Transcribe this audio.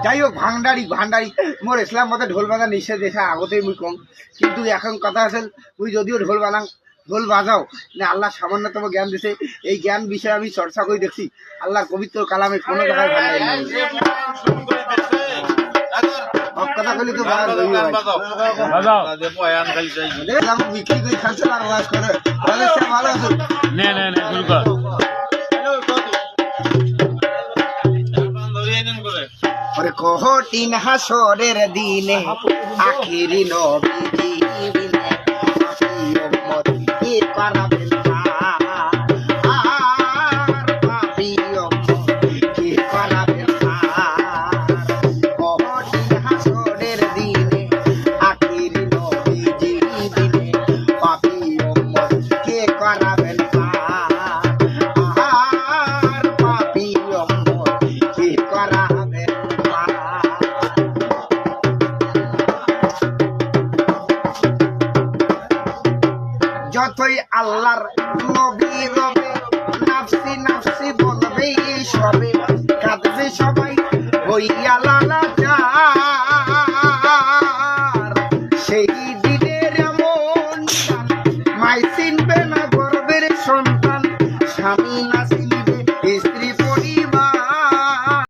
যাই হোক ভান্ডারি মোর ইসলাম মতে ঢোল বাজা নিষেধ এসে আগতেই মুই কম, কিন্তু এখন কথা আছে মুই যদিও ঢোল বাজাও না আল্লাহ সামান্যতম জ্ঞান দিছে, এই জ্ঞান বিষয়ে আমি চর্চা করে দেখছি আল্লাহর পবিত্র কালামে কোনো জায়গায় ভান্ডারি নেই। কথা বলি তো বিক্রি করে খাচ্ছে আর ওয়াজ করে ভালো আছে। কঠিন হাসরের দিনে আখিরি নবীজি কি করাবেন আর পাপী কি করাবেন কঠিন হাসরের দিনে আখিরি নবীজি দিনে পাপী কি করাবেন আর পাপী কি করাবেন। যতই আল্লাহর নবী রবে নাফসি নাফসি বলবে সবে কাঁদবে সবাই হইয়া